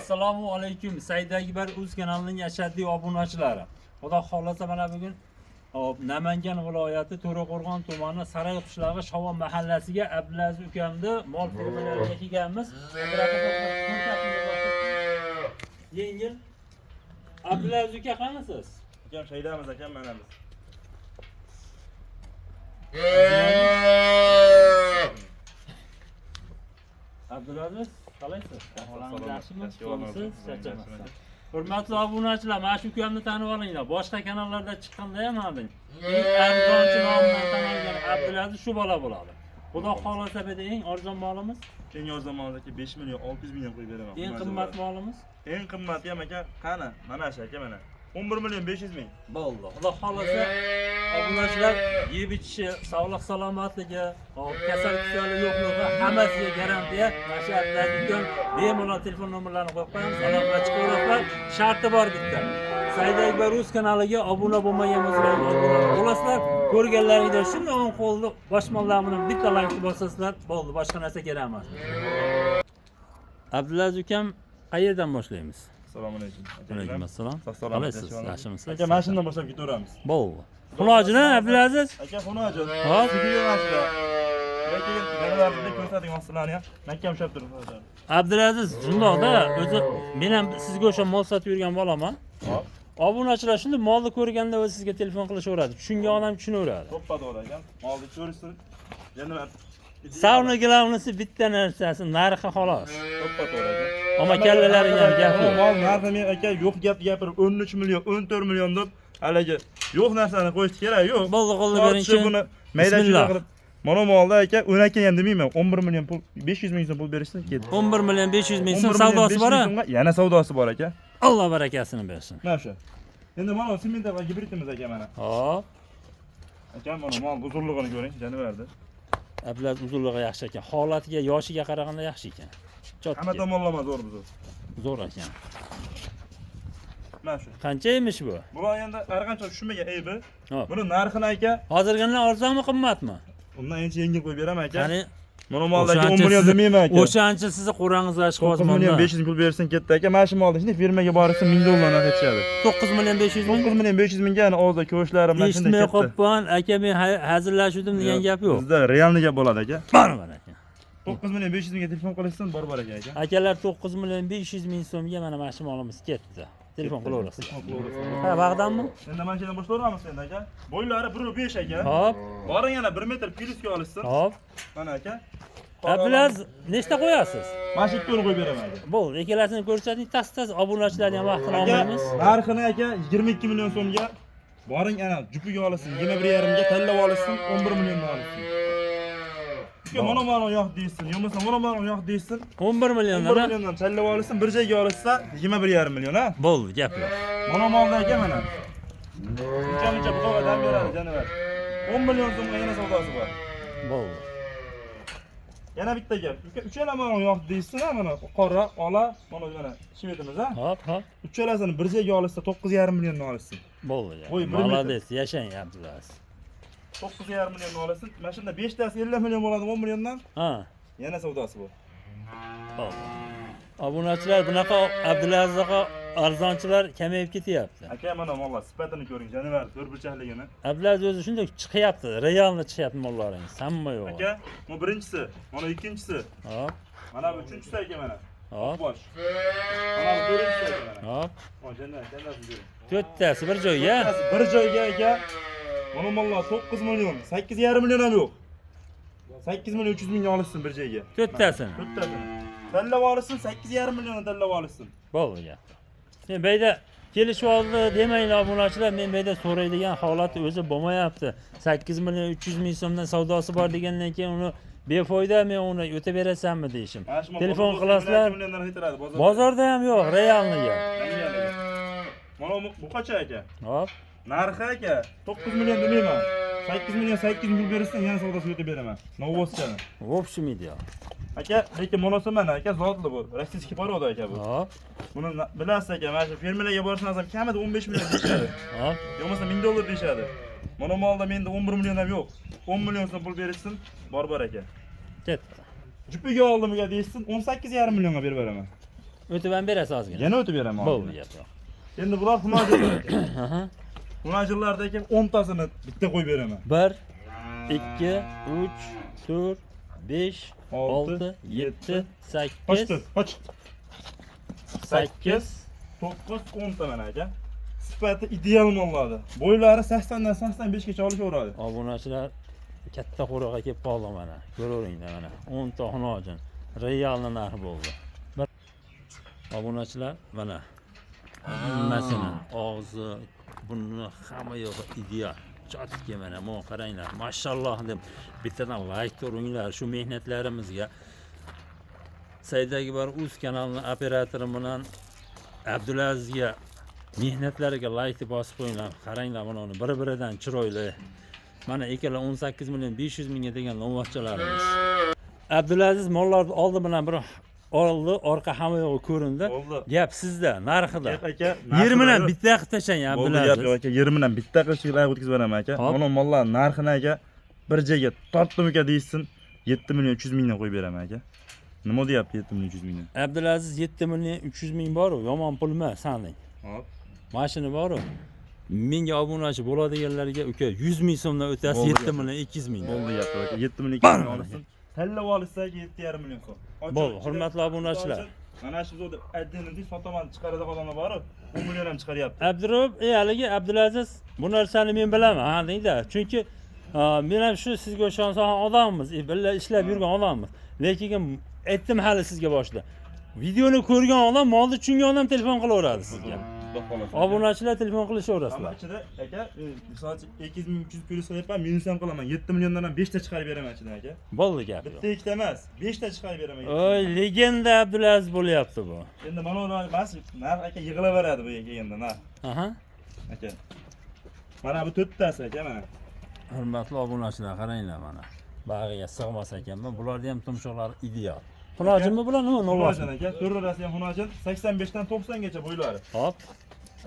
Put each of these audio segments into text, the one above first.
Assalomu alaykum. Said Akbar Uz kanalining ashaddiy obunachilari. Xudo xolasa mana bugun Namangan viloyati To'raqo'rg'on tumani Saray qishlog'i Shovon mahallasiga Abdulaziz ukamni mol fermalariga kelganmiz. Yengil. Abdulaziz uka qanisiz? Akam shaydamiz akam mana biz. Abdulaziz qalaysiz? Ahvolingiz yaxshimi? Siz charchamasdan. Hurmatli obunachilar, mana shu ukamni tanib olinglar. Boshqa kanallarda chiqqanda ham olding. Eng arzonchi nomidan tanilgan Abdulaziz shu bola bo'ladi. Xudo xolasa beda eng arzon molimiz, Keng arzon molimiz 5 million 600 million qo'yib beraman. eng qimmat molimiz Eng qimmati ham aka qani? Mana shu aka mana. 11 million 500 ming. bo'ldi. Xudo xolasa obunachilar yeb ichishi, sog'lik salomatligi, kasalliklari yo'qligi hammasiga garantiya. Mana shu Abdulaziz bemalol telefon nomerlarini qo'yib qo'yamiz. Aloqa chiqaverasizlar. Sharti bor bitta. Said Akbar Uz kanaliga obuna bo'lmagan bo'lsanglar obuna bo'lasizlar. Ko'rganlaringizda shunday o'ng qo'lni boshmonlar bilan bitta layk bosasizlar, bo'ldi, boshqa narsa kerak emas. Abdulaziz ukam, qayerdan boshlaymiz? Assalomu alaykum. Alaykum assalom. Qalaysiz? Yaxshimisiz? Aka mashinadan boshlab ketaveramiz. Bo'ldi. Xunojini Abdulaziz? Aka xunojin. Hop. Sizga mashina. Lekin janalarni ko'rsating mahsulotlarni ham makka ushlab turibdi. Abdulaziz shundoqda, o'zi men ham sizga o'sha mol sotib yurgan bolaman. Hop. Obunachilar shunday molni ko'rganda o'zi sizga telefon qilishaveradi. Tushungan odam tushunaveradi. To'ppa to'g'ri ekan. Molni ko'rishsin. Janalar Savni gilamnisi bitta narsasi, narxi xolos. to'ppa to'g'ri ekan. Ammo kallalariga ham gap yo'q. Mol narxi men aka yo'q gap gapirib 13 million, 14 million deb haligi yo'q narsani qo'yish kerak yo'q. Bo'ldi, qo'lni bering. Buni mayda-chuyda qilib mana molda aka 12 ham demayman, 11 million pul, 500 ming so'm pul berishsin ketdi. 11 million 500 ming so'm savdosi bor. Yana savdosi bor aka. Alloh barakasini bersin. Mana shu. Endi mana sement va gibridimiz aka mana. Hop. Aka mana mol uzunligini ko'ring, janavarda. Abdulaziz uzunligi yaxshi ekan. Holatiga, yoshiga qaraganda yaxshi ekan. Hamma tomonlama zo'r bu. Zo'r ekan. Mana shu. Qancha emish bu? Bular endi har qancha tushunmagan aybi. Hop. Buni narxini aka, Hozirgidan arzonmi, qimmatmi? undan ancha yengil qo'yib beraman aka. Qani Mana moldagi 10 million demayman aka. O'shancha sizni qo'rang'izga 9 million 500 ming pul bersin ketdi aka. Mana shu molda shunday firmaga borishsa 1000 dollar narx aytishadi. 9 million 500 ming. 9 million 500 mingga ana o'zida ko'shlarim mana shunday Eshitmay ketdi. qoppan, aka men hazillashuvdim degan gap yo'q. Bizda realni gap bo'ladi aka. Baravar aka. 9 million 500 mingga telefon qilishsin, bor aka aka. Akalar 9 million 500 ming so'mga mana mana shu molimiz ketdi. Telefon qilaverasiz. Ha, vaqtdanmi? Endi mana shundan boshlayveramiz endi aka. Bo'ylari 1.5 aka. Hop, Boring yana 1 metr plyusga olishsin. hop. Mana aka. Abdulaziz, nechta qo'yasiz? Mana shu ikkini qo'yib beraman aka. Bo'ldi, ikkalasini ko'rsating, tas-tas obunachilarni ham vaqtini Aka, olmaymiz. narxini aka 22 million so'mga boring ana jupiga olishsin, 21,5 ga tanlab olishsin, 11 milliondan olishsin. Mana yo'q deysin, yo'qmasa mana yo'q deysin. 11 11 milliondan. milliondan tanlab olishsin, bir joyga olishsa 21,5 million ha. Bo'ldi, gap yo'q. Mana molda aka mana. Uncha buqadan beradi janavar. 10 million so'mga yana savdosi bor. Bo'ldi. Yana bitta gap. Uchala mana yo'q deysin ha, mana qora, ola, mana shivetimiz ha. Hop, hop. Uchalasini bir joyga olishsa 9,5 milliondan olishsin. Bo'ldi. Voy, bir Молодец, yashang Abdulaziz. 9,5 million olasiz. Mana shunda 5 tasi 50 million bo'ladi 10 milliondan. Ha, Yana savdosi bor. bo'ldi. Obunachilar bunaqa Abdulazizga arzonchilar kamayib ketyapti. Aka mana mollar sifatini ko'ring, janavar to'rtburchakligini. Abdulaziz o'zi shunday chiqyapti, realni chiqyapti mollaringiz, hamma yo'q. Aka, bu birinchisi, mana ikkinchisi. Hop, Mana bu uchinchisi aka mana. hop, Bosh. Mana bu to'rtinchisi aka mana. hop. Mana jannatni ko'ring. To'rttasi bir joyga. Bir joyga aka. Mana mollar 9 million, 8,5 million ham yo'q. 8 million 300 mingga olishsin bir joyga. To'rttasini. To'rttasini. Tanlab olishsin, 8,5 million tanlab olishsin. Bo'ldi gap. Men beyda kelishib oldi demanglar obunachilar, men beyda so'raydigan holat o'zi bo'lmayapti. 8 million 300 ming so'mdan savdosi bor degandan keyin uni befoyda men uni o'tab berasanmi deyishim. Telefon qilasizlar. Bozorda ham yo'q, realniga. Mana bu qancha aka? Hop. Narxi aka 9 million demayman. 8 million 800 ming berishsin, yana savdosi o'tib beraman. Novvoskani. В общем ideal. Aka, lekin monasi mana aka zotli bu. Rossiyskiy poroda aka bu. Hop. Buni bilasiz aka, mana shu fermalarga borishingizdan ham kamida 15 million deyishadi. Hop. Yo'qmasa 1000 dollar deyishadi. Mana molda menda 11 million ham yo'q. 10 million so'm pul berishsin, bor aka. Ketdi. Jupiga oldimiga deysin, 18,5 millionga berib beraman. O'tib ham berasiz ozgina. Yana o'tib beraman. Bo'ldi gap yo'q. Endi bular xunajillar. Aha. Xunajillardagi 10 tasini bitta qo'yib beraman. 1 2 3 4 5 6 7 8 Qoch. 8 9 10 ta mana aka. Sifati ideal mollardi. Bo'ylari 80 dan 85 gacha olishaveradi. Obunachilar katta qo'roqqa kelib qoldi mana. Ko'raveringlar mana. 10 ta xunojin. Realni narxi bo'ldi. Bir obunachilar mana. Hammasini og'zi, burni hamma yo'g'i ideal. Chotga mana mo qaranglar. Mashalloh deb bittadan like uringlar shu mehnatlarimizga. Saidagi bor uz kanalining operatori bilan Abdulazizga mehnatlariga like bosib qo'yinglar. Qaranglar mana uni bir-biridan chiroyli. Mana ikkala 18 million 500 mingga degan novatchalarimiz. Abdulaziz mollarni oldi bilan bir oldi, orqa hamma yo'g'i ko'rindi. Gap sizda, narxida. Gap aka, 20 bilan bitta qilib tashlang Abdulaziz. Bo'ldi gap yo'q aka, 20 bilan bitta qilishga o'tkazib beraman aka. Mana mollar narxini aka bir joyga tortdim aka deysin, 7 million 300 mingdan qo'yib beraman aka. Nima deyapti 7 million 300 mingdan? Abdulaziz 7 million 300 ming bor-ku, yomon pul emas saning. Hop. Mashina bor-ku. Menga obunachi bo'ladiganlarga uka 100 ming so'mdan o'tasiz 7 million 200 ming. Bo'ldi gap aka, 7 million 200 ming olsin. Tanlab olsak 7,5 million so'm. Bo'ldi, hurmatli obunachilar. Mana shu yerda addenini sotaman chiqaradigan odamlar bor, 10 million ham chiqaryapti. Abdurub, haligi Abdulaziz bu narsani men bilaman, ha deydi. Chunki men ham shu sizga ishonsan odammiz, birga ishlab yurgan odammiz. Lekin aytdim hali sizga boshida. Videoni ko'rgan odam, molni tushungan odam telefon qilaveradi sizga. Obunachilar telefon qilishaverasizlar. Ammo ichida aka, misol uchun 2300 plyus qilyapman, minus ham qilaman. 7 milliondan ham 5 ta chiqarib beraman ichidan aka. Bo'ldi gap. Bitta ikkita emas, 5 ta chiqarib beraman. Oy, legenda Abdulaziz bo'lyapti bu. Endi mana uni emas, narx aka yig'ilaveradi bu endi narx. Aha. Aka. Mana bu 4 tasi aka mana. Hurmatli obunachilar, qaranglar mana. Bag'iga sig'mas ekanman. Bularning ham tumshuqlari ideal. Xunojinmi bular nima? Xunojin aka, to'rrasi ham xunojin, 85 dan 90 gacha bo'ylari. Hop.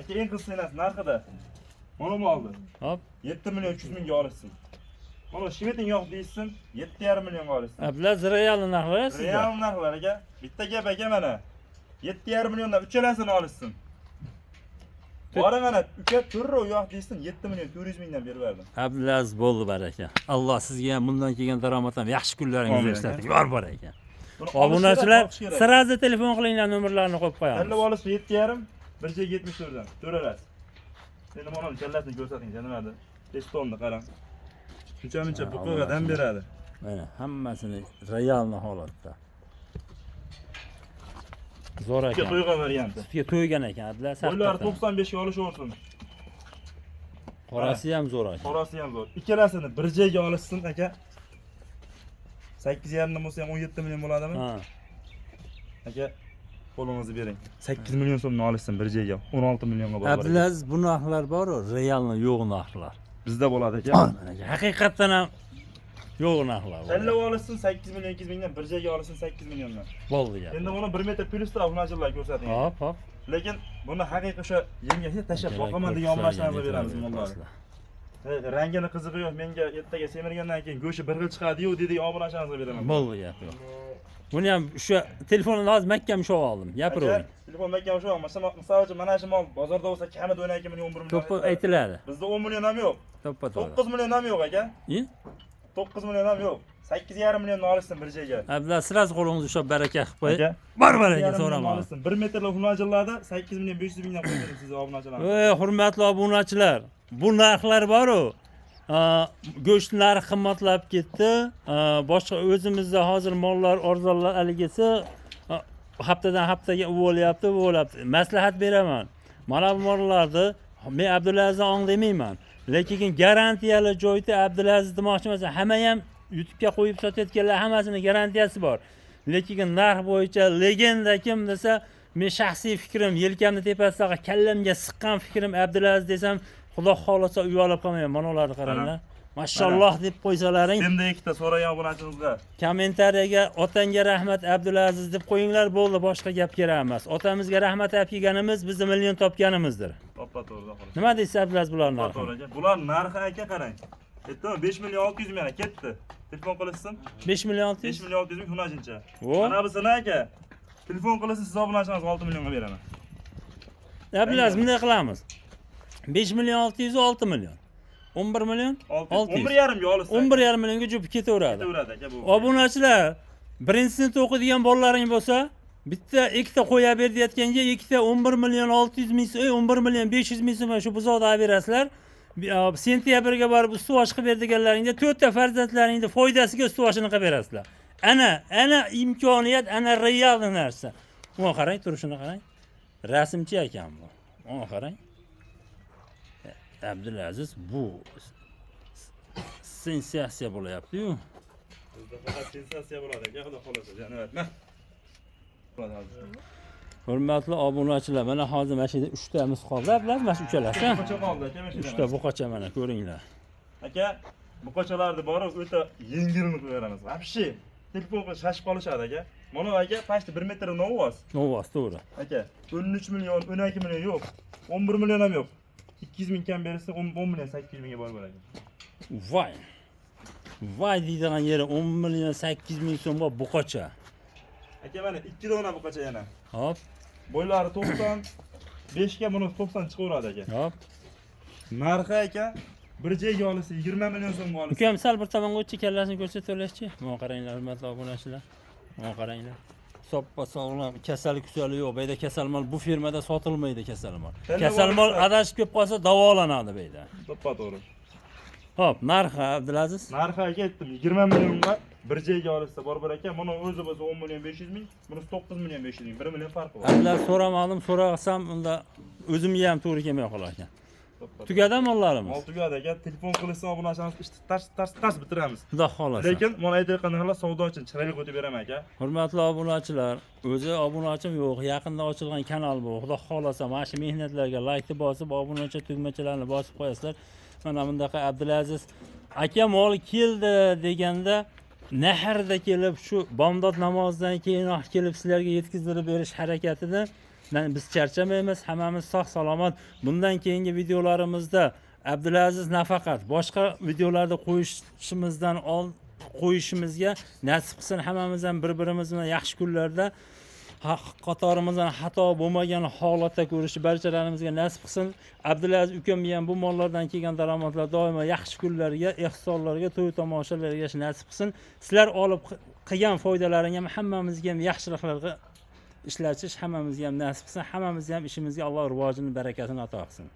Aka eng qisqa narxida. Mana bu oldi. Hop. 7 million 300 mingga olishsin. Mana shimiting yo'q deysin, 7,5 millionga olishsin. Abdulaziz realni narxlari sizda. Real narxlar aka. Bitta gap aka mana. 7,5 milliondan uchalasini olishsin. Bora mana uka turro yo'q deysin, 7 million 400 mingdan berib berdim. Abdulaziz bo'ldi baraka. Alloh sizga ham bundan kelgan daromaddan yaxshi kunlaringizni eslatib yor baraka. Obunachilar, sirazi telefon qilinglar, nomerlarini qo'yib qo'yamiz. Tanlab olish 7,5 bir joyga 74 dan. To'ralasiz. Endi mana kallasini ko'rsating, nimadir. Testonni qarang. Shuncha-muncha buqadan beradi. Mana hammasini realni holatda. Zo'r ekan. To'ygan varianti. Sizga to'ygan ekan, Abdulaziz. Boylar 95 ga olishaversin. Qorasi ham zo'r ekan. Qorasi ham zo'r. Ikkalasini bir joyga olishsin aka. 8,5 dan bo'lsa ham 17 million bo'ladimi? Ha. Aka, qo'lingizni bering. 8 million so'mni olishsin bir joyga. 16 millionga bor. Abdulaziz bu narxlar bor-ku, realni yo'q narxlar. Bizda bo'ladi aka. Haqiqatan ham yo'q narxlar. Tanlab olishsin 8 million 200 mingdan bir joyga olishsin 8 milliondan. Bo'ldi gap. Endi buni 1 metr plyusda xunajillar ko'rsating. Hop, hop. Lekin buni haqiqiy o'sha yemga hech tashlab boqaman degan mashinani beramiz mollar. Rangini qizig'i yo'q, menga ertaga semirgandan keyin go'shi bir xil chiqadi-yu dedi, obunachilarga beraman. Bo'ldi gap yo'q. Buni ham o'sha telefonni hozir mahkam ushlab oldim. Gapiravering. Telefon mahkam ushlab oldim. Misol uchun mana shu mol bozorda bo'lsa kamida 12 million 11 million. To'ppa aytiladi. Bizda 10 million ham yo'q. To'ppa 9 million ham yo'q aka. 9 million ham yo'q. 8,5 millionni olishsin bir joyga. Abdulaziz siz qo'lingizni ushlab baraka qilib qo'ying. Bor baraka so'raman. 1 metrli xunajillarda 8 million 500 mingdan qo'ydim sizga obunachilar. Ey hurmatli obunachilar, bu narxlar bor-ku. Go'sht narxi qimmatlab ketdi. Boshqa o'zimizda hozir mollar arzonlar aligisi haftadan haftaga o'lyapti. Maslahat beraman. Mana bu mollarni men Abdulazizdan ong demayman. Lekin garantiyali joyda Abdulaziz demoqchi emasman. Hamma ham YouTube'ga qo'yib sotayotganlar hammasining garantiyasi bor. Lekin narx bo'yicha legenda kim desa, men shaxsiy fikrim, yelkamni tepasiga kallamga siqqan fikrim Abdulaziz desam, Xudo xolasa uyalib qolmayman. Mana ularni qaranglar. Mashalloh deb qo'ysalaring. Endi ikkita so'ragan obunachimizga. Kommentariyaga otangga rahmat Abdulaziz deb qo'yinglar, bo'ldi, boshqa gap kerak emas. Otamizga rahmat olib kelganimiz bizni million topganimizdir. To'ppa to'g'ri xolos. Nima deysiz Abdulaziz bularning narxi? To'g'ri aka. Bular narxi aka qarang. Aytdim 5 million 600 ming ketdi. Telefon qilishsin. 5 million 600. 5 million 600 ming xunajincha. O. Mana bu sana aka. Telefon qilasiz, siz obunachilarni 6 millionga beraman. Bilasiz, bunday qilamiz. 5 million 600 6 million. 11 million 600. 11,5 ga olasiz. 11,5 millionga jupib ketaveradi. Ketaveradi aka bu. Obunachilar, birinchi sinfda o'qiydigan bolalaring bo'lsa, bitta ikkita qo'ya ber deyotganga ikkita 11 million 600 ming so'm, 11 million 500 ming so'm shu bozorda olib berasizlar. Sentyabrga borib ustuvosh qilib berdiganlaringda 4 ta farzandlaringni foydasiga ustuvoshini qilib berasizlar. Ana imkoniyat, ana real narsa. Buni qarang, turishini qarang. Rasmchi ekan bu. Buni qarang. Abdulaziz bu sensatsiya bo'layapti-yu. Bizda faqat sensatsiya bo'ladi aka, xudo xolasa. Janobat, mana. Hurmatli obunachilar, mana hozir mana shu yerda 3 tamiz qoldi, bilasiz, mana shu uchalasi. Buqacha qoldi aka, mana shu. 3 ta buqacha mana ko'ringlar. Aka, buqachalarni borib o'ta yengilini qo'yamiz. Вообще, telefon qilib shashib qolishadi aka. Mana aka, pastda 1 metr novoz. Novoz, to'g'ri. Aka, 13 million, 12 million yo'q. 11 million ham yo'q. 200 ming kam bersa 10 million 800 mingga borib beradi. Voy. Voy deydigan yeri 10 million 800 ming so'mga buqacha. Aka, mana 2 dona buqacha yana. Hop, Boylari 90, 5 ga buni 90 chiqaveradi aka. hop. Narxi aka, bir joyga olsa 20 million so'mga olsa. Ukam sal bir tomonga o'tchi, kallasini ko'rsataverchi. Mana qaranglar, hurmatli obunachilar. Mana qaranglar. Soppa sog'lom, kasallik yo'q. Bu yerda kasal mol bu firmada sotilmaydi kasal mol. Kasal mol adashib kelib qolsa davolanadi bu yerda. To'ppa to'g'ri. Hop, narxi Abdulaziz. Narxi aka aytdim, 20 millionga bir joyga olsa bor aka, buni o'zi bo'lsa 10 million 500 ming, bunisi 9 million 500 ming, 1 million farqi bor. Abdulaziz so'ramadim, so'rasam unda o'zimga ham to'g'ri kelmay qolar ekan. Tugadi mollarimiz. Mol tugadi aka, telefon qilsa obunachimiz ishni tars bitiramiz. Xudo xolasa. Lekin mana aytayotganlar savdo uchun chiroyli o'tib beraman aka. Hurmatli obunachilar, o'zi obunachim yo'q, yaqinda ochilgan kanal bu. Xudo xolasa mana shu mehnatlarga like bosib, obunachi tugmachalarni bosib qo'yasizlar. Mana bundaqa Abdulaziz aka mol keldi deganda Naharda kelib shu bomdod namozidan keyin kelib sizlarga yetkazib berish harakatida biz charchamaymiz, hammamiz sog' salomat. Bundan keyingi videolarimizda Abdulaziz nafaqat boshqa videolarda qo'yishimizga nasib qilsin, hammamiz ham bir-birimiz bilan yaxshi kunlarda qatorimizdan xato bo'lmagan holatda ko'rishi barchalarimizga nasib qilsin. Abdulaziz ukam ham bu mollardan kelgan daromadlar doimo yaxshi kunlarga, ehsonlarga, to'y tomoshalarga nasib qilsin. Sizlar olib qilgan foydalaringiz ham hammamizga ham yaxshiliklarga ishlatish hammamizga ham nasib qilsin. Hammamizga ham ishimizga Alloh rivojini, barakatini ato qilsin.